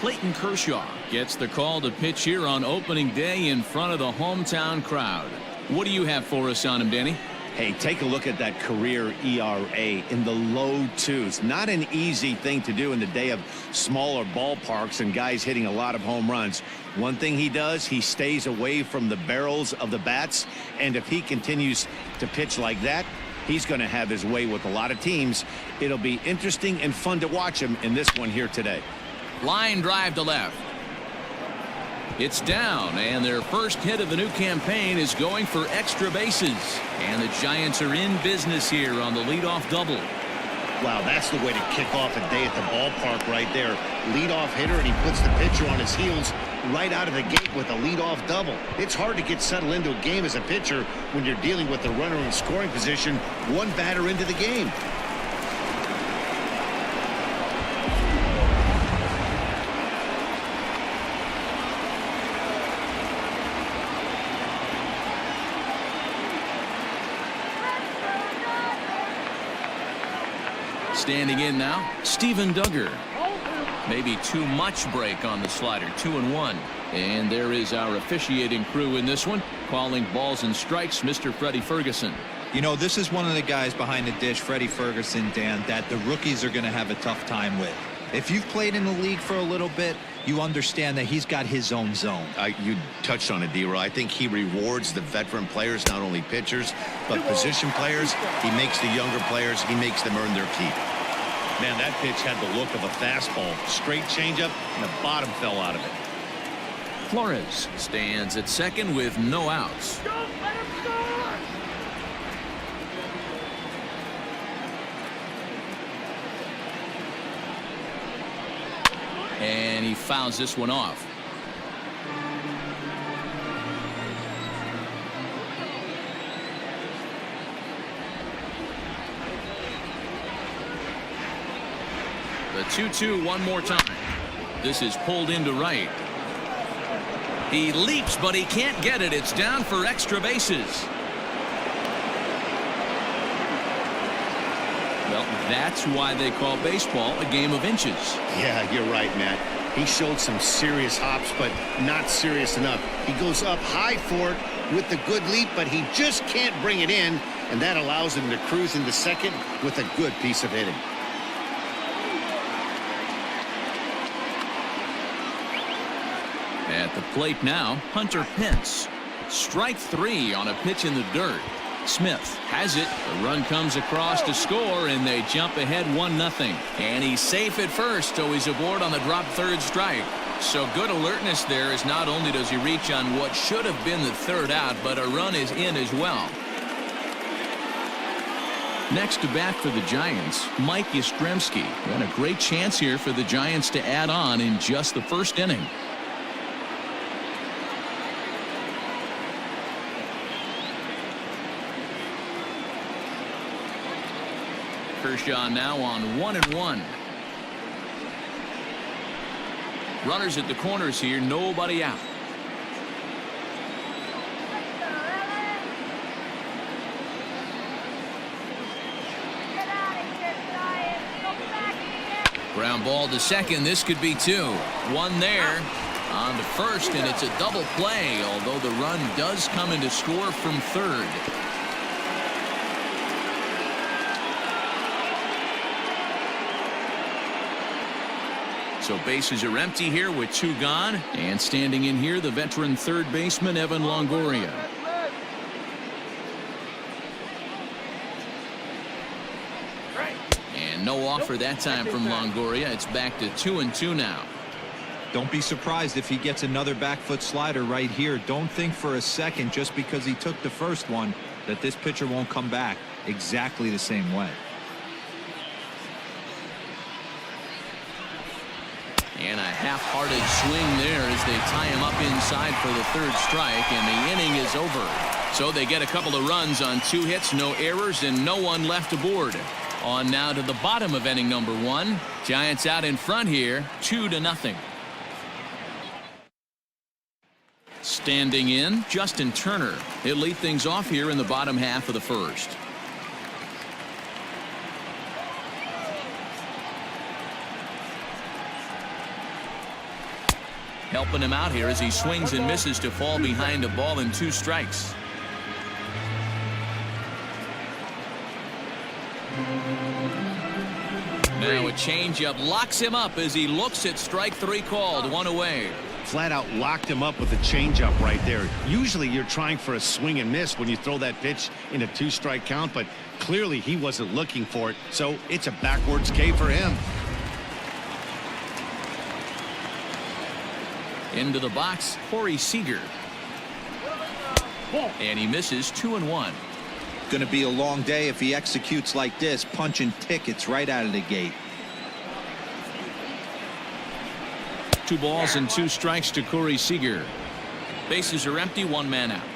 Clayton Kershaw gets the call to pitch here on opening day in front of the hometown crowd. What do you have for us on him, Danny? Hey, take a look at that career ERA in the low twos. Not an easy thing to do in the day of smaller ballparks and guys hitting a lot of home runs. One thing he does, he stays away from the barrels of the bats, and if he continues to pitch like that, he's going to have his way with a lot of teams. It'll be interesting and fun to watch him in this one here today. Line drive to left. It's down, and their first hit of the new campaign is going for extra bases. And the Giants are in business here on the leadoff double. Wow, that's the way to kick off a day at the ballpark right there. Leadoff hitter, and he puts the pitcher on his heels right out of the gate with a leadoff double. It's hard to get settled into a game as a pitcher when you're dealing with the runner in scoring position one batter into the game. Standing in now, Steven Duggar. Maybe too much break on the slider. 2-1. And there is our officiating crew in this one, calling balls and strikes, Mr. Freddie Ferguson. You know, this is one of the guys behind the dish, Freddie Ferguson, Dan, that the rookies are going to have a tough time with. If you've played in the league for a little bit, you understand that he's got his own zone. You touched on it, D-Roy. I think he rewards the veteran players, not only pitchers, but position players. He makes the younger players, he makes them earn their keep. Man, that pitch had the look of a fastball. Straight changeup, and the bottom fell out of it. Flores stands at second with no outs. And he fouls this one off. The 2-2 one more time. This is pulled into right. He leaps, but he can't get it. It's down for extra bases. Well, that's why they call baseball a game of inches. Yeah, you're right, Matt. He showed some serious hops, but not serious enough. He goes up high for it with the good leap, but he just can't bring it in, and that allows him to cruise into second with a good piece of hitting. At the plate now, Hunter Pence. Strike three on a pitch in the dirt. Smith has it. The run comes across to score, and they jump ahead 1-0. And he's safe at first, so he's aboard on the drop third strike. So good alertness there, as not only does he reach on what should have been the third out, but a run is in as well. Next to bat for the Giants, Mike Yastrzemski. And a great chance here for the Giants to add on in just the first inning. Kershaw now on 1-1. Runners at the corners here, nobody out. Ground ball to second. This could be two. One there on to first, and it's a double play, although the run does come in to score from third. So bases are empty here with two gone, and standing in here, the veteran third baseman Evan Longoria. And no offer that time from Longoria. It's back to 2-2 now. Don't be surprised if he gets another back foot slider right here. Don't think for a second, just because he took the first one, that this pitcher won't come back exactly the same way. And a half-hearted swing there as they tie him up inside for the third strike, and the inning is over. So they get a couple of runs on two hits, no errors, and no one left aboard. On now to the bottom of inning number one. Giants out in front here, 2-0. Standing in, Justin Turner. He'll lead things off here in the bottom half of the first. helping him out here as he swings and misses to fall behind a ball and 2 strikes. Now a changeup locks him up as he looks at strike 3 called. 1 away. Flat out locked him up with a changeup right there. Usually you're trying for a swing and miss when you throw that pitch in a 2-strike count, but clearly he wasn't looking for it, so it's a backwards K for him. Into the box, Corey Seager. And he misses 2-1. Going to be a long day if he executes like this, punching tickets right out of the gate. 2 balls and 2 strikes to Corey Seager. Bases are empty, 1 man out.